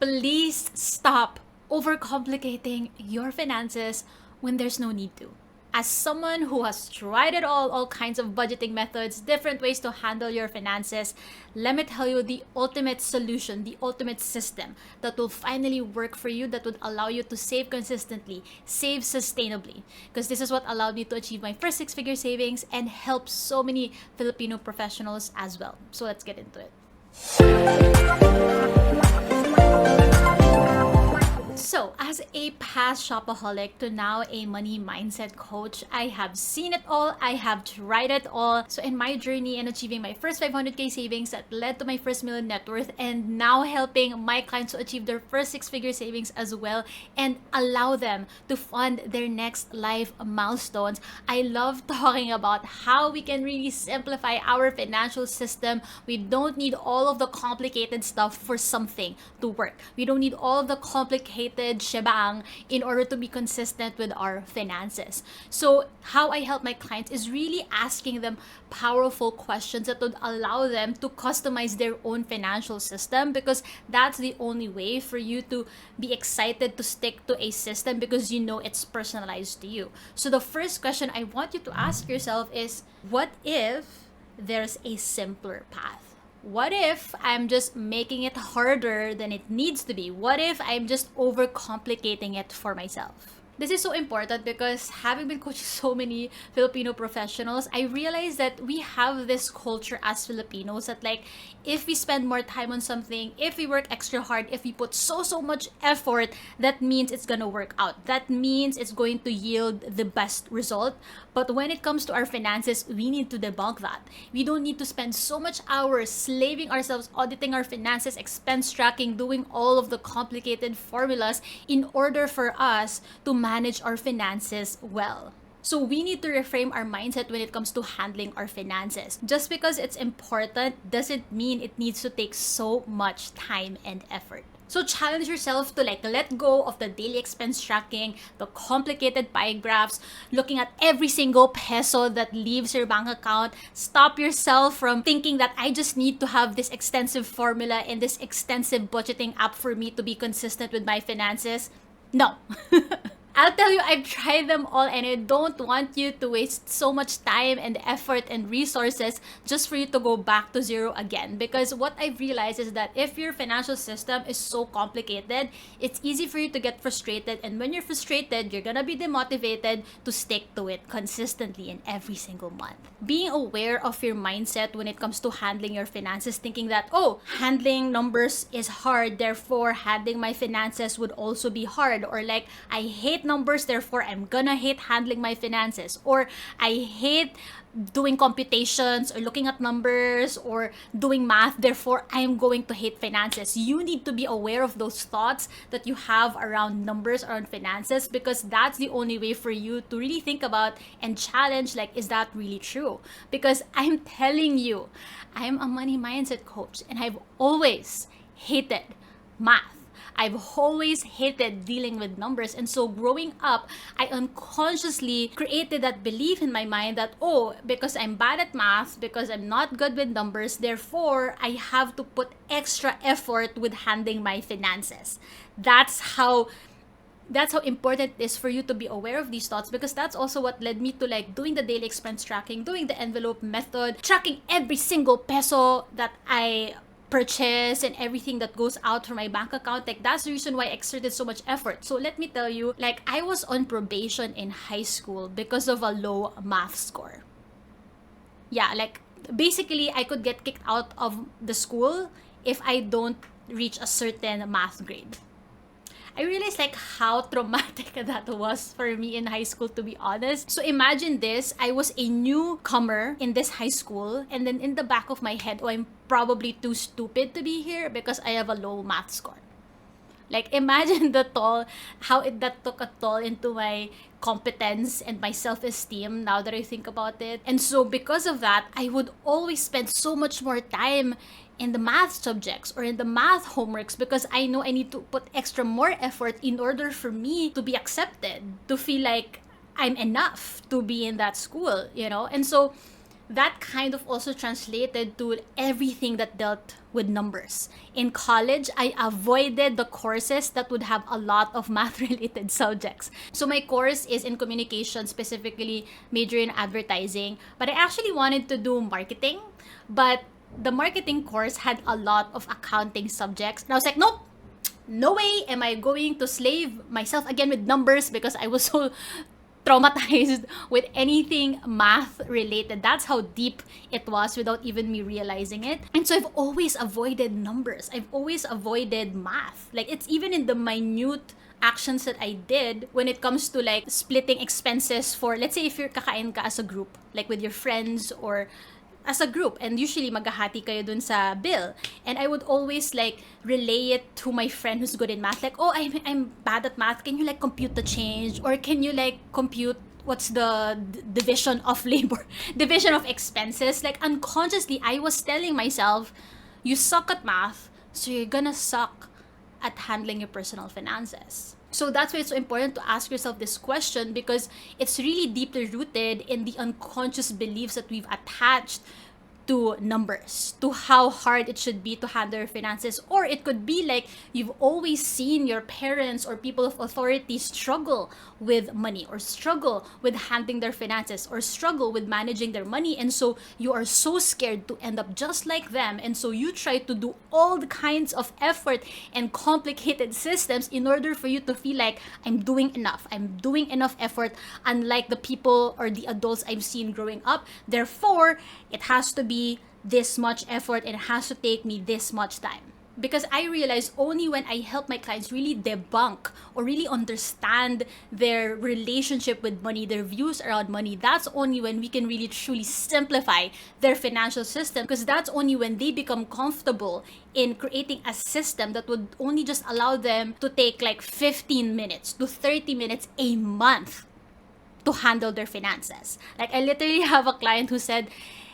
Please stop overcomplicating your finances when there's no need to. As someone who has tried it all kinds of budgeting methods, different ways to handle your finances, let me tell you the ultimate solution, the ultimate system that will finally work for you, that would allow you to save consistently, save sustainably. Because this is what allowed me to achieve my first six-figure savings and help so many Filipino professionals as well. So let's get into it. So, as a past shopaholic to now a money mindset coach, I have seen it all, I have tried it all. So, in my journey in achieving my first 500k savings that led to my first million net worth, and now helping my clients to achieve their first six-figure savings as well and allow them to fund their next life milestones, I love talking about how we can really simplify our financial system. We don't need all of the complicated stuff for something to work. We don't need all of the complicated shebang in order to be consistent with our finances. So how I help my clients is really asking them powerful questions that would allow them to customize their own financial system, because that's the only way for you to be excited to stick to a system, because you know it's personalized to you. So the first question I want you to ask yourself is, what if there's a simpler path? What if I'm just making it harder than it needs to be? What if I'm just overcomplicating it for myself? This is so important because having been coaching so many Filipino professionals, I realized that we have this culture as Filipinos that, like, if we spend more time on something, if we work extra hard, if we put so much effort, that means it's gonna work out. That means it's going to yield the best result. But when it comes to our finances, we need to debunk that. We don't need to spend so much hours slaving ourselves, auditing our finances, expense tracking, doing all of the complicated formulas in order for us to manage our finances well. So we need to reframe our mindset when it comes to handling our finances. Just because it's important doesn't mean it needs to take so much time and effort. So challenge yourself to let go of the daily expense tracking, the complicated pie graphs, looking at every single peso that leaves your bank account. Stop yourself from thinking that I just need to have this extensive formula and this extensive budgeting app for me to be consistent with my finances. No. I'll tell you, I've tried them all, and I don't want you to waste so much time and effort and resources just for you to go back to zero again. Because what I've realized is that if your financial system is so complicated, it's easy for you to get frustrated. And when you're frustrated, you're gonna be demotivated to stick to it consistently in every single month. Being aware of your mindset when it comes to handling your finances, thinking that, oh, handling numbers is hard, therefore handling my finances would also be hard. Or like, I hate numbers, therefore I'm gonna hate handling my finances. Or I hate doing computations or looking at numbers or doing math, therefore I'm going to hate finances. You need to be aware of those thoughts that you have around numbers, around finances, because that's the only way for you to really think about and challenge, like, is that really true? Because I'm telling you, I'm a money mindset coach and I've always hated math. I've always hated dealing with numbers. And so growing up, I unconsciously created that belief in my mind that, oh, because I'm bad at math, because I'm not good with numbers, therefore I have to put extra effort with handling my finances. That's how important it is for you to be aware of these thoughts, because that's also what led me to doing the daily expense tracking, doing the envelope method, tracking every single peso that I purchase and everything that goes out from my bank account. That's the reason why I exerted so much effort. So let me tell you, I was on probation in high school because of a low math score. Yeah, basically I could get kicked out of the school if I don't reach a certain math grade. I realized how traumatic that was for me in high school, to be honest. So imagine this, I was a newcomer in this high school, and then in the back of my head, oh, I'm probably too stupid to be here because I have a low math score. Imagine that took a toll into my competence and my self-esteem now that I think about it. And so because of that, I would always spend so much more time in the math subjects or in the math homeworks, because I know I need to put extra more effort in order for me to be accepted, to feel like I'm enough to be in that school, And so that kind of also translated to everything that dealt with numbers. In college, I avoided the courses that would have a lot of math related subjects. So my course is in communication, specifically major in advertising, but I actually wanted to do marketing, but the marketing course had a lot of accounting subjects. And I was like, nope, no way am I going to slave myself again with numbers, because I was so traumatized with anything math related. That's how deep it was without even me realizing it. And so I've always avoided numbers. I've always avoided math. Like, it's even in the minute actions that I did when it comes to like splitting expenses for, let's say if you're kakain ka as a group, like with your friends or as a group, and usually maghahati kayo dun sa bill, and I would always like relay it to my friend who's good in math, like, oh, I'm bad at math, can you like compute the change, or can you like compute what's the division of labor, division of expenses. Like, unconsciously I was telling myself, you suck at math, so you're gonna suck at handling your personal finances. So that's why it's so important to ask yourself this question, because it's really deeply rooted in the unconscious beliefs that we've attached to numbers, to how hard it should be to handle your finances. Or it could be like you've always seen your parents or people of authority struggle with money, or struggle with handling their finances, or struggle with managing their money, and so you are so scared to end up just like them, and so you try to do all the kinds of effort and complicated systems in order for you to feel like, I'm doing enough effort, unlike the people or the adults I've seen growing up, therefore it has to be this much effort and it has to take me this much time. Because I realized only when I help my clients really debunk or really understand their relationship with money, their views around money, that's only when we can really truly simplify their financial system. Because that's only when they become comfortable in creating a system that would only just allow them to take like 15 minutes to 30 minutes a month to handle their finances. Like, I literally have a client who said,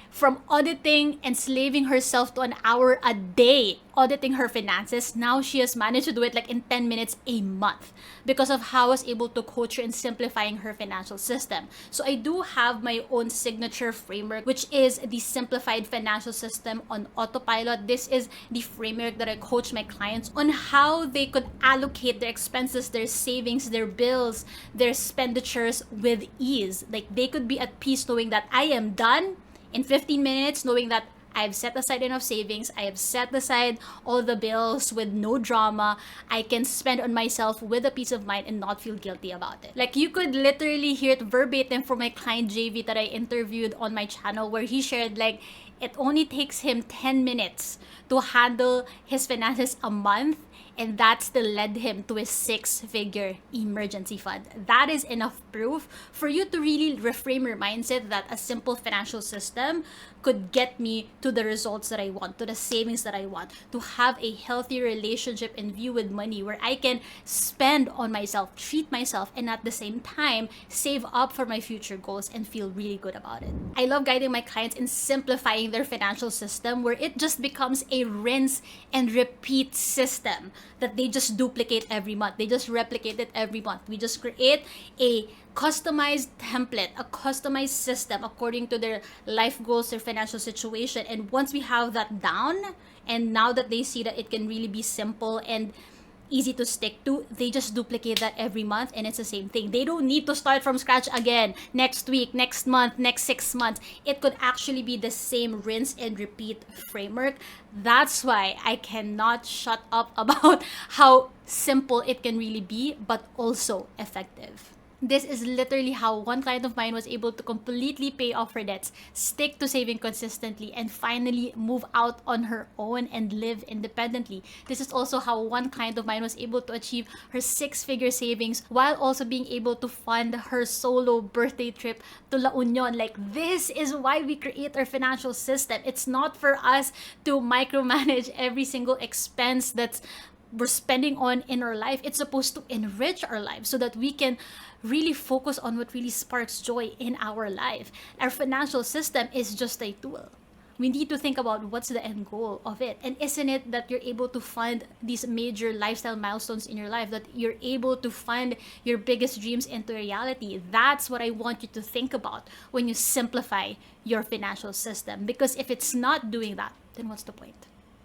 from auditing and slaving herself to an hour a day auditing her finances, now she has managed to do it like in 10 minutes a month, because of how I was able to coach her in simplifying her financial system. So I do have my own signature framework, which is the simplified financial system on autopilot. This is the framework that I coach my clients on how they could allocate their expenses, their savings, their bills, their expenditures with ease. Like, they could be at peace knowing that I am done in 15 minutes, knowing that I've set aside enough savings, I have set aside all the bills with no drama, I can spend on myself with a peace of mind and not feel guilty about it. Like, you could literally hear it verbatim from my client JV that I interviewed on my channel, where he shared like, it only takes him 10 minutes to handle his finances a month, and that still led him to a 6-figure emergency fund. That is enough proof for you to really reframe your mindset that a simple financial system could get me to the results that I want, to the savings that I want, to have a healthy relationship and view with money, where I can spend on myself, treat myself, and at the same time save up for my future goals and feel really good about it. I love guiding my clients in simplifying their financial system, where it just becomes a rinse and repeat system that they just duplicate every month. They just replicate it every month. We just create a customized template, a customized system according to their life goals, their financial situation. And once we have that down, and now that they see that it can really be simple and easy to stick to, they just duplicate that every month, and it's the same thing. They don't need to start from scratch again next week, next month, next 6 months. It could actually be the same rinse and repeat framework. That's why I cannot shut up about how simple it can really be, but also effective. This is literally how one client of mine was able to completely pay off her debts, stick to saving consistently, and finally move out on her own and live independently. This is also how one client of mine was able to achieve her 6-figure savings while also being able to fund her solo birthday trip to La Union. Like, this is why we create our financial system. It's not for us to micromanage every single expense that's we're spending on in our life. It's supposed to enrich our life so that we can really focus on what really sparks joy in our life. Our financial system is just a tool. we need to think about what's the end goal of it. And isn't it that you're able to fund these major lifestyle milestones in your life, that you're able to fund your biggest dreams into reality? That's what I want you to think about when you simplify your financial system. Because if it's not doing that, then what's the point?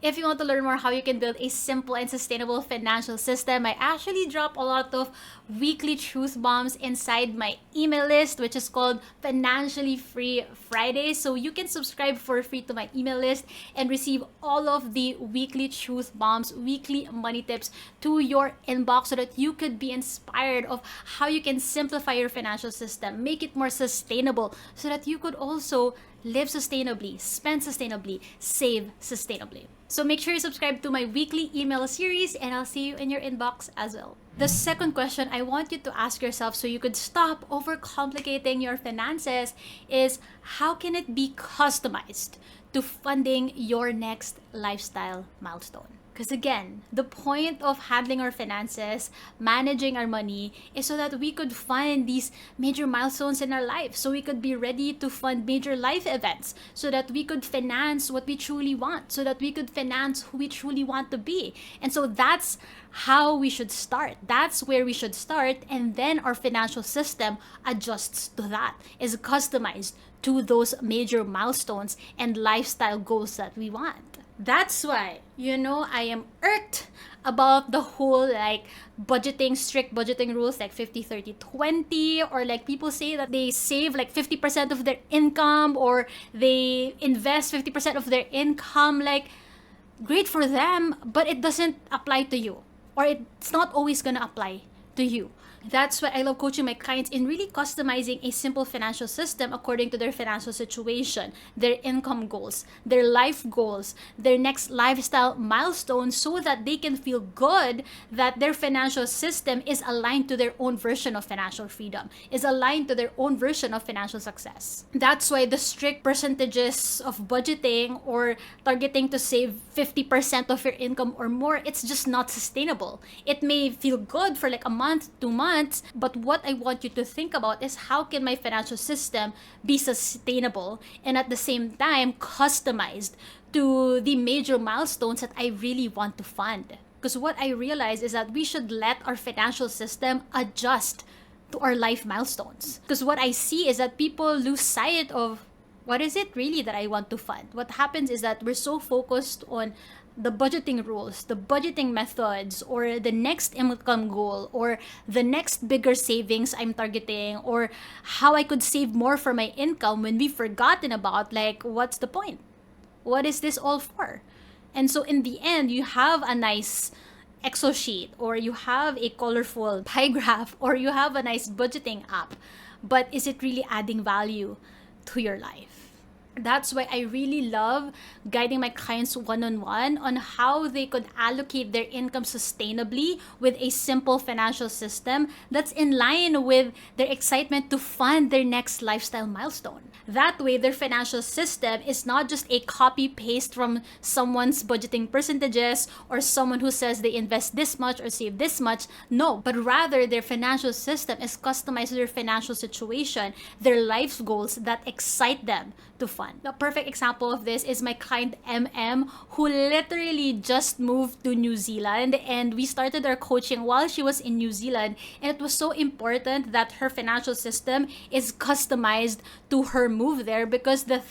If you want to learn more how you can build a simple and sustainable financial system, I actually drop a lot of weekly truth bombs inside my email list, which is called Financially Free Fridays. So you can subscribe for free to my email list and receive all of the weekly truth bombs, weekly money tips to your inbox, so that you could be inspired of how you can simplify your financial system, make it more sustainable, so that you could also live sustainably, spend sustainably, save sustainably. So make sure you subscribe to my weekly email series, and I'll see you in your inbox as well. The second question I want you to ask yourself, so you could stop overcomplicating your finances, is how can it be customized to funding your next lifestyle milestone? Because again, the point of handling our finances, managing our money, is so that we could fund these major milestones in our life. So we could be ready to fund major life events, so that we could finance what we truly want, so that we could finance who we truly want to be. And so that's how we should start. That's where we should start. And then our financial system adjusts to that, is customized to those major milestones and lifestyle goals that we want. That's why, I am irked about the whole strict budgeting rules, like 50-30-20, or like people say that they save like 50% of their income, or they invest 50% of their income. Like, great for them, but it doesn't apply to you, or it's not always gonna apply to you. That's why I love coaching my clients in really customizing a simple financial system according to their financial situation, their income goals, their life goals, their next lifestyle milestones, so that they can feel good that their financial system is aligned to their own version of financial freedom, is aligned to their own version of financial success. That's why the strict percentages of budgeting, or targeting to save 50% of your income or more, it's just not sustainable. It may feel good for like a month, 2 months, but what I want you to think about is, how can my financial system be sustainable and at the same time customized to the major milestones that I really want to fund? Because what I realize is that we should let our financial system adjust to our life milestones. Because what I see is that people lose sight of, what is it really that I want to fund? What happens is that we're so focused on the budgeting rules, the budgeting methods, or the next income goal, or the next bigger savings I'm targeting, or how I could save more for my income, when we've forgotten about, like, what's the point? What is this all for? And so in the end, you have a nice Excel sheet, or you have a colorful pie graph, or you have a nice budgeting app, but is it really adding value to your life? That's why I really love guiding my clients one-on-one on how they could allocate their income sustainably with a simple financial system that's in line with their excitement to fund their next lifestyle milestone. That way, their financial system is not just a copy-paste from someone's budgeting percentages, or someone who says they invest this much or save this much. No, but rather their financial system is customized to their financial situation, their life goals that excite them to fund. The perfect example of this is my client MM, who literally just moved to New Zealand, and we started our coaching while she was in New Zealand. And it was so important that her financial system is customized to her move there, because the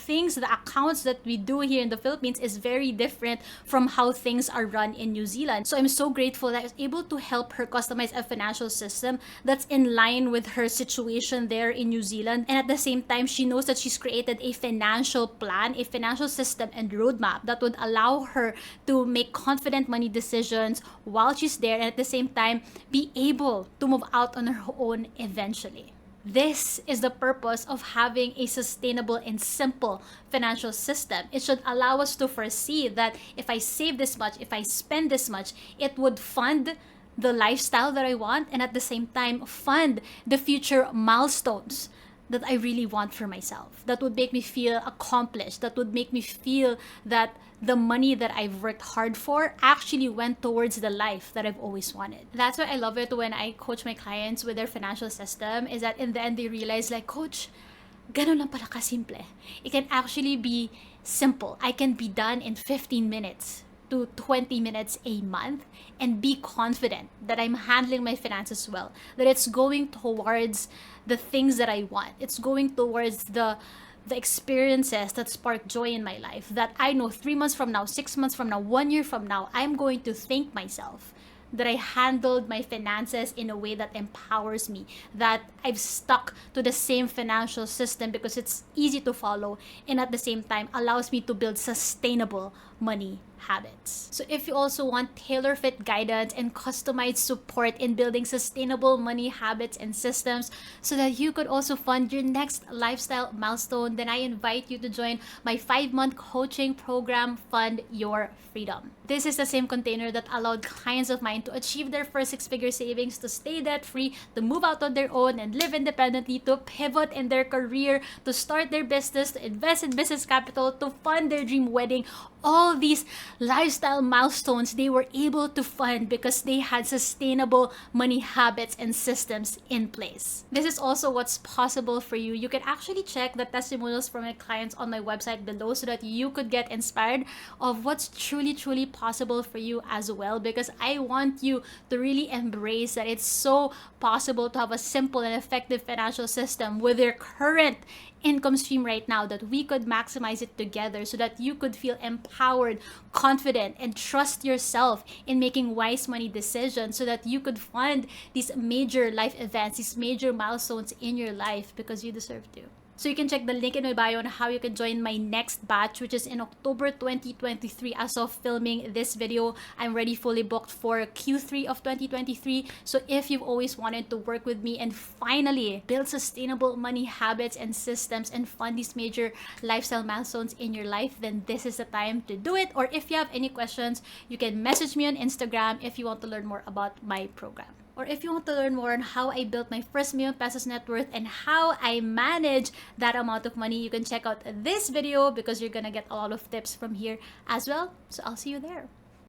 accounts that we do here in the Philippines is very different from how things are run in New Zealand. So I'm so grateful that I was able to help her customize a financial system that's in line with her situation there in New Zealand. And at the same time, she knows that she's created a financial plan, a financial system and roadmap that would allow her to make confident money decisions while she's there, and at the same time be able to move out on her own eventually. This is the purpose of having a sustainable and simple financial system. It should allow us to foresee that if I save this much, if I spend this much, it would fund the lifestyle that I want, and at the same time fund the future milestones that I really want for myself, that would make me feel accomplished, that would make me feel that the money that I've worked hard for actually went towards the life that I've always wanted. That's why I love it when I coach my clients with their financial system, is that in the end they realize, like, Coach, Ganun lang pala kasimple. It can actually be simple. I can be done in 15 minutes to 20 minutes a month and be confident that I'm handling my finances well, that it's going towards the things that I want. It's going towards the experiences that spark joy in my life, that I know 3 months from now, 6 months from now, 1 year from now, I'm going to thank myself that I handled my finances in a way that empowers me, that I've stuck to the same financial system because it's easy to follow and at the same time allows me to build sustainable money habits. So if you also want tailor-fit guidance and customized support in building sustainable money habits and systems so that you could also fund your next lifestyle milestone, then I invite you to join my 5-month coaching program, Fund Your Freedom. This is the same container that allowed clients of mine to achieve their first 6-figure savings, to stay debt-free, to move out on their own and live independently, to pivot in their career, to start their business, to invest in business capital, to fund their dream wedding. All these lifestyle milestones they were able to fund because they had sustainable money habits and systems in place. This is also what's possible for you. You can actually check the testimonials from my clients on my website below so that you could get inspired of what's truly possible for you as well, because I want you to really embrace that it's so possible to have a simple and effective financial system with your current income stream right now, that we could maximize it together so that you could feel empowered, confident, and trust yourself in making wise money decisions so that you could fund these major life events, these major milestones in your life, because you deserve to. So you can check the link in my bio on how you can join my next batch, which is in October 2023. As of filming this video, I'm already fully booked for Q3 of 2023. So if you've always wanted to work with me and finally build sustainable money habits and systems and fund these major lifestyle milestones in your life, then this is the time to do it. Or if you have any questions, you can message me on Instagram if you want to learn more about my program. Or if you want to learn more on how I built my first million pesos net worth and how I manage that amount of money, you can check out this video because you're gonna get a lot of tips from here as well. So I'll see you there.